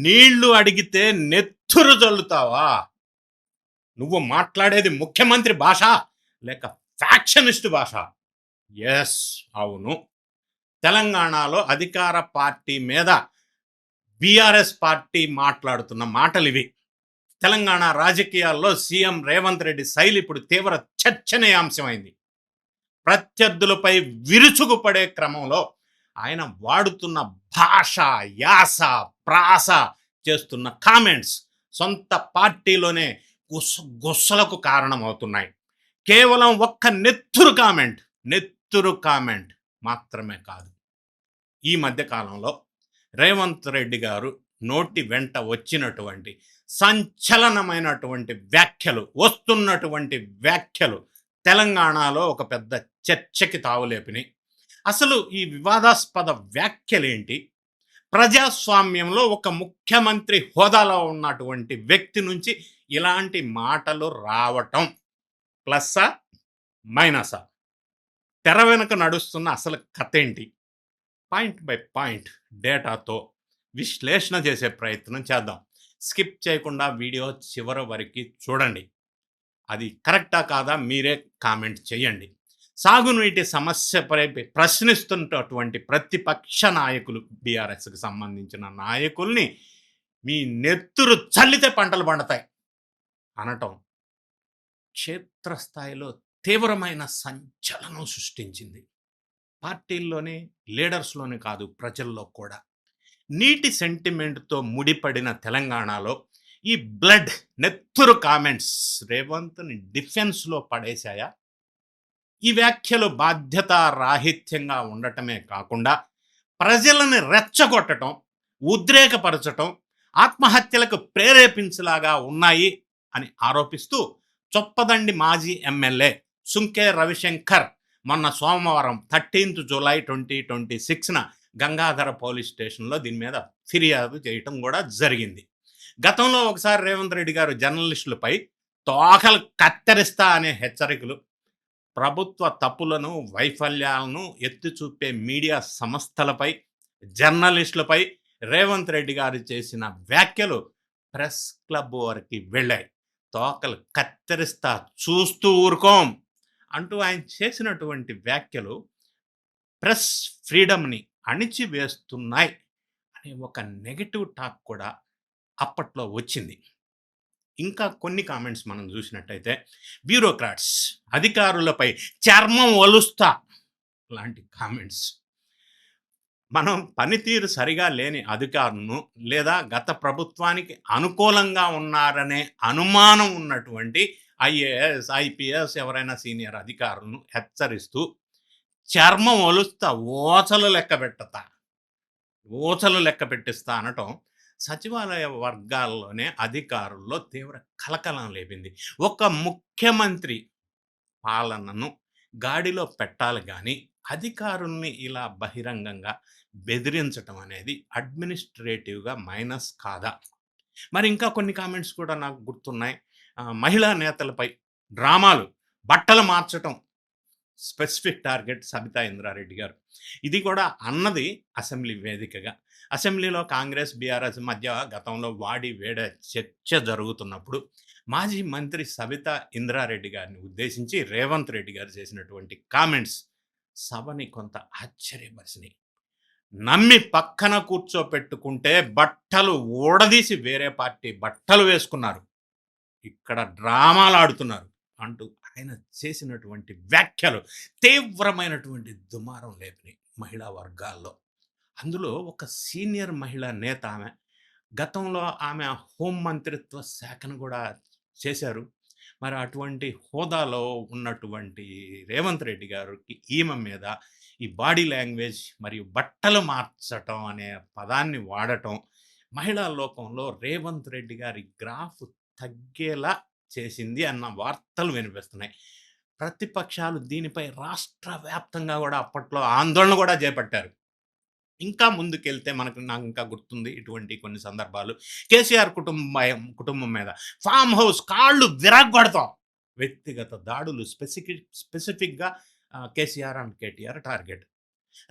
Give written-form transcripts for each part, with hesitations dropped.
నీళ్లు అడిగితే నెత్తురు జల్లుతావా? నువ్వు మాట్లాడేది ముఖ్యమంత్రి భాష లేక ఫ్యాక్షనిస్ట్ భాష? యెస్. అవును. తెలంగాణలో అధికార పార్టీ మీద బీఆర్ఎస్ పార్టీ మాట్లాడుతున్న మాటలివి. తెలంగాణ రాజకీయాల్లో సీఎం రేవంత్ రెడ్డి శైలి ఇప్పుడు తీవ్ర చర్చనీయాంశమైంది. ప్రత్యర్థులపై విరుచుకుపడే క్రమంలో ఆయన వాడుతున్న భాష, యాస, ప్రాస, చేస్తున్న కామెంట్స్ సొంత పార్టీలోనే గుసగుసలకు కారణమవుతున్నాయి. కేవలం ఒక్క నెత్తురు కామెంట్ మాత్రమే కాదు. ఈ మధ్య కాలంలో రేవంత్ రెడ్డి గారు నోటి వెంట వచ్చినటువంటి సంచలనమైనటువంటి వస్తున్నటువంటి వ్యాఖ్యలు తెలంగాణలో ఒక పెద్ద చర్చకి తావులేపినాయి. అసలు ఈ వివాదాస్పద వ్యాఖ్యలేంటి? ప్రజాస్వామ్యంలో ఒక ముఖ్యమంత్రి హోదాలో ఉన్నటువంటి వ్యక్తి నుంచి ఇలాంటి మాటలు రావటం ప్లస్సా? మైనసా? తెర వెనుక నడుస్తున్న అసలు కథేంటి? పాయింట్ బై పాయింట్ డేటాతో విశ్లేషణ చేసే ప్రయత్నం చేద్దాం. స్కిప్ చేయకుండా వీడియో చివరి వరకు చూడండి. అది కరెక్టా కాదా మీరే కామెంట్ చేయండి. సాగునీటి సమస్యపై ప్రశ్నిస్తున్నటువంటి ప్రతిపక్ష నాయకులు, బీఆర్ఎస్కి సంబంధించిన నాయకుల్ని మీ నెత్తురు చల్లితే పంటలు పండుతాయి అనటం క్షేత్రస్థాయిలో తీవ్రమైన సంచలనం సృష్టించింది. పార్టీల్లోనే, లీడర్స్లోనే కాదు, ప్రజల్లో కూడా. నీటి సెంటిమెంట్తో ముడిపడిన తెలంగాణలో ఈ నెత్తురు కామెంట్స్ రేవంత్ని డిఫెన్స్లో పడేశాయా? ఈ వ్యాఖ్యలు బాధ్యత రాహిత్యంగా ఉండటమే కాకుండా ప్రజలను రెచ్చగొట్టడం, ఉద్రేకపరచటం, ఆత్మహత్యలకు ప్రేరేపించేలాగా ఉన్నాయి అని ఆరోపిస్తూ చొప్పదండి మాజీ ఎమ్మెల్యే సుంకే రవిశంకర్ మొన్న సోమవారం 13th July 2026న గంగాధర పోలీస్ స్టేషన్లో దీని మీద ఫిర్యాదు చేయటం కూడా జరిగింది. గతంలో ఒకసారి రేవంత్ రెడ్డి గారు జర్నలిస్టులపై తోకలు కత్తెరిస్తా అనే హెచ్చరికలు, ప్రభుత్వ తప్పులను, వైఫల్యాలను ఎత్తి చూపే మీడియా సంస్థలపై, జర్నలిస్టులపై రేవంత్ రెడ్డి గారు చేసిన వ్యాఖ్యలు ప్రెస్ క్లబ్ వరకు వెళ్ళాయి. తోకలు కత్తెరిస్తా, చూస్తూ ఊరుకోం అంటూ ఆయన చేసినటువంటి వ్యాఖ్యలు ప్రెస్ ఫ్రీడమ్ని అణిచివేస్తున్నాయి అనే ఒక నెగటివ్ టాక్ కూడా అప్పట్లో వచ్చింది. ఇంకా కొన్ని కామెంట్స్ మనం చూసినట్టయితే, బ్యూరోక్రాట్స్, అధికారులపై చర్మం ఒలుస్తా లాంటి కామెంట్స్. మనం పనితీరు సరిగా లేని అధికారులను లేదా గత ప్రభుత్వానికి అనుకూలంగా ఉన్నారనే అనుమానం ఉన్నటువంటి ఐఏఎస్, ఐపీఎస్ ఎవరైనా సీనియర్ అధికారులను హెచ్చరిస్తూ చర్మం ఒలుస్తా, ఊచలు లెక్క పెట్టిస్తా అనటం సచివాలయ వర్గాల్లోనే అధికారుల్లో తీవ్ర కలకలం లేపింది. ఒక ముఖ్యమంత్రి పాలనను గాడిలో పెట్టాలి కానీ అధికారుల్ని ఇలా బహిరంగంగా బెదిరించటం అనేది అడ్మినిస్ట్రేటివ్గా మైనస్ కాదా? మరి ఇంకా కొన్ని కామెంట్స్ కూడా నాకు గుర్తున్నాయి. మహిళా నేతలపై డ్రామాలు, బట్టలు మార్చటం స్పెసిఫిక్ టార్గెట్ సబితా ఇంద్రారెడ్డి గారు. ఇది కూడా అన్నది అసెంబ్లీ వేదికగా. అసెంబ్లీలో కాంగ్రెస్, బీఆర్ఎస్ మధ్య గతంలో వాడి వేడ చర్చ జరుగుతున్నప్పుడు మాజీ మంత్రి సబితా ఇంద్రారెడ్డి గారిని ఉద్దేశించి రేవంత్ రెడ్డి గారు చేసినటువంటి కామెంట్స్ సభని కొంత ఆశ్చర్యపరిచినాయి. నమ్మి పక్కన కూర్చోపెట్టుకుంటే బట్టలు ఊడదీసి వేరే పార్టీ బట్టలు వేసుకున్నారు, ఇక్కడ డ్రామాలు ఆడుతున్నారు అంటూ ఆయన చేసినటువంటి వ్యాఖ్యలు తీవ్రమైనటువంటి దుమారం లేపినాయి మహిళా వర్గాల్లో. అందులో ఒక సీనియర్ మహిళా నేత ఆమె. గతంలో ఆమె హోం మంత్రిత్వ శాఖను కూడా చేశారు. మరి అటువంటి హోదాలో ఉన్నటువంటి రేవంత్ రెడ్డి గారికి ఈమె మీద ఈ బాడీ లాంగ్వేజ్ మరియు బట్టలు మార్చటం అనే పదాన్ని వాడటం మహిళా లోకంలో రేవంత్ రెడ్డి గారి గ్రాఫ్ తగ్గేలా చేసింది అన్న వార్తలు వినిపిస్తున్నాయి. ప్రతిపక్షాలు దీనిపై రాష్ట్ర వ్యాప్తంగా కూడా అప్పట్లో ఆందోళన కూడా చేపట్టారు. ఇంకా ముందుకెళ్తే నాకు ఇంకా గుర్తుంది ఇటువంటి కొన్ని సందర్భాలు. కేసీఆర్ కుటుంబం మీద ఫామ్ హౌస్ కాళ్ళు విరగ్గొడతాం, వ్యక్తిగత దాడులు స్పెసిఫిక్గా కేసీఆర్ అండ్ కేటీఆర్ టార్గెట్.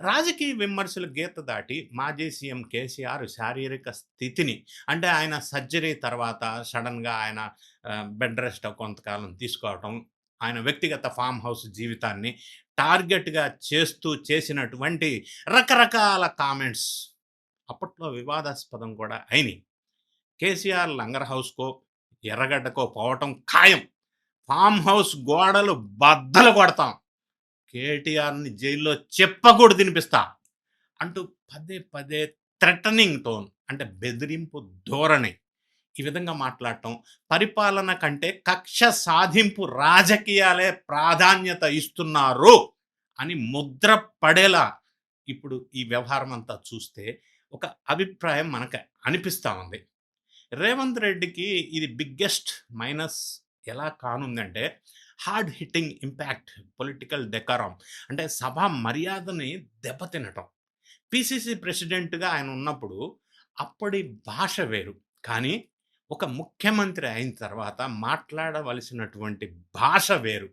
రాజకీయ విమర్శలు గీత దాటి మాజీ సీఎం కేసీఆర్ శారీరక స్థితిని అంటే ఆయన సర్జరీ తర్వాత సడెన్‌గా ఆయన బెడ్ రెస్ట్ కొంతకాలం తీసుకోవటం, ఆయన వ్యక్తిగత ఫార్మ్ హౌస్ జీవితాన్ని టార్గెట్‌గా చేస్తూ చేసినటువంటి రకరకాల కామెంట్స్ అప్పట్లో వివాదాస్పదం కూడా అయినియి. కేసీఆర్ లంగర్ హౌస్‌కో, ఎర్రగడ్డకో పోవటం ఖాయం. ఫార్మ్ హౌస్ గోడలు బద్దలు కొడతాం. కేటీఆర్‌ని జైల్లో చెప్పకూడు తినిపిస్తా అంటూ పదే పదే థ్రెటనింగ్ టోన్ అంటే బెదిరింపు ధోరణి. ఈ విధంగా మాట్లాడటం పరిపాలన కంటే కక్ష సాధింపు రాజకీయాలే ప్రాధాన్యత ఇస్తున్నారు అని ముద్ర పడేలా ఇప్పుడు ఈ వ్యవహారం అంతా చూస్తే ఒక అభిప్రాయం మనకు అనిపిస్తా ఉంది. రేవంత్ రెడ్డికి ఇది బిగ్గెస్ట్ మైనస్ ఎలా కానుందంటే హార్డ్ హిట్టింగ్ ఇంపాక్ట్ పొలిటికల్ డెకారం అంటే సభా మర్యాదని దెబ్బతినటం. పిసిసి ప్రెసిడెంట్‌గా ఆయన ఉన్నప్పుడు అప్పటి భాష వేరు. కానీ ఒక ముఖ్యమంత్రి అయిన తర్వాత మాట్లాడవలసినటువంటి భాష వేరు.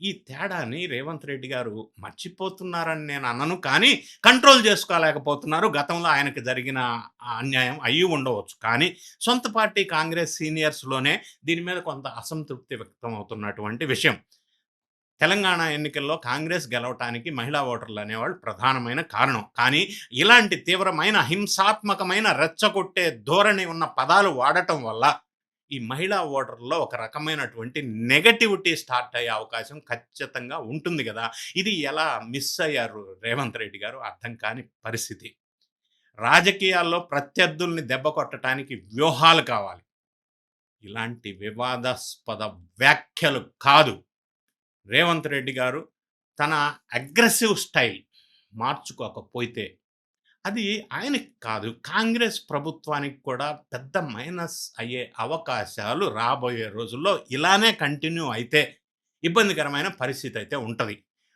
ఈ తేడాని రేవంత్ రెడ్డి గారు మర్చిపోతున్నారని నేను అనను. కానీ కంట్రోల్ చేసుకోలేకపోతున్నారు. గతంలో ఆయనకి జరిగిన అన్యాయం అయ్యి ఉండవచ్చు. కానీ సొంత పార్టీ కాంగ్రెస్ సీనియర్స్‌లోనే దీని మీద కొంత అసంతృప్తి వ్యక్తం అవుతున్నటువంటి విషయం. తెలంగాణ ఎన్నికల్లో కాంగ్రెస్ గెలవటానికి మహిళా ఓటర్లు అనేవాళ్ళు ప్రధానమైన కారణం. కానీ ఇలాంటి తీవ్రమైన హింసాత్మకమైన రెచ్చగొట్టే ధోరణి ఉన్న పదాలు వాడటం వల్ల ఈ మహిళా ఓటర్లలో ఒక రకమైనటువంటి నెగటివిటీ స్టార్ట్ అయ్యే అవకాశం ఖచ్చితంగా ఉంటుంది గదా! ఇది ఎలా మిస్ అయ్యారు రేవంత్ రెడ్డి గారు అర్థం కాని పరిస్థితి. రాజకీయాల్లో ప్రత్యర్థుల్ని దెబ్బ కొట్టటానికి వ్యూహాలు కావాలి. ఇలాంటి వివాదాస్పద వ్యాఖ్యలు కాదు. రేవంత్ రెడ్డి గారు తన అగ్రెసివ్ స్టైల్ మార్చుకోకపోతే అది ఆయనకి కాదు, కాంగ్రెస్ ప్రభుత్వానికి కూడా పెద్ద మైనస్ అయ్యే అవకాశాలు రాబోయే రోజుల్లో ఇలానే కంటిన్యూ అయితే ఇబ్బందికరమైన పరిస్థితి అయితే ఉంటది.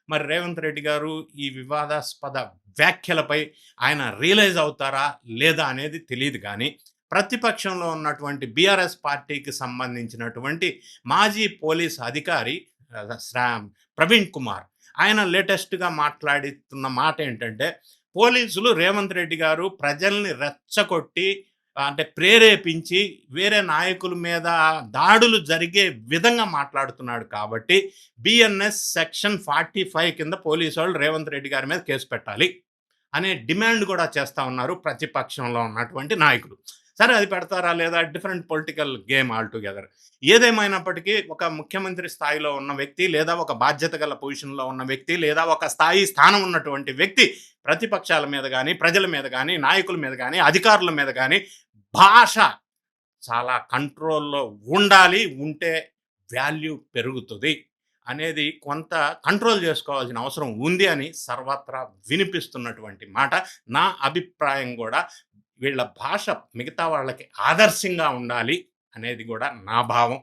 మరి రేవంత్ రెడ్డి గారు ఈ వివాదాస్పద వ్యాఖ్యలపై ఆయన రియలైజ్ అవుతారా? లేదా? అనేది తెలీదు గానీ, ప్రతిపక్షంలో ఉన్నటువంటి బీఆర్ఎస్ పార్టీకి సంబంధించినటువంటి మాజీ పోలీస్ అధికారి ప్రవీణ్ కుమార్ ఆయన లేటెస్ట్‌గా మాట్లాడుతున్న మాటేంటంటే, పోలీసులు రేవంత్ రెడ్డి గారు ప్రజల్ని రెచ్చగొట్టి అంటే ప్రేరేపించి వేరే నాయకుల మీద దాడులు జరిగే విధంగా మాట్లాడుతున్నాడు కాబట్టి బిఎన్ఎస్ సెక్షన్ 45 కింద పోలీసోళ్ళు రేవంత్ రెడ్డి గారి మీద కేసు పెట్టాలి అనే డిమాండ్ కూడా చేస్తా ఉన్నారు ప్రతిపక్షంలో ఉన్నటువంటి నాయకులు. సరే అది పెడతారా లేదా డిఫరెంట్ పొలిటికల్ గేమ్ ఆల్‌టుగెదర్. ఏదేమైనప్పటికీ ఒక ముఖ్యమంత్రి స్థాయిలో ఉన్న వ్యక్తి లేదా ఒక బాధ్యత గల పొజిషన్‌లో ఉన్న వ్యక్తి లేదా ఒక స్థానం ఉన్నటువంటి వ్యక్తి ప్రతిపక్షాల మీద గానీ, ప్రజల మీద గానీ, నాయకుల మీద గానీ, అధికారుల మీద గానీ భాష చాలా కంట్రోల్‌లో ఉండాలి. ఉంటే వాల్యూ పెరుగుతది అనేది కొంత కంట్రోల్ చేసుకోవాల్సిన అవసరం ఉంది అని సర్వత్రా వినిపిస్తున్నటువంటి మాట. నా అభిప్రాయం గూడా వీళ్ళ భాష మిగతా వాళ్ళకి ఆదర్శంగా ఉండాలి అనేది గూడా నా భావం.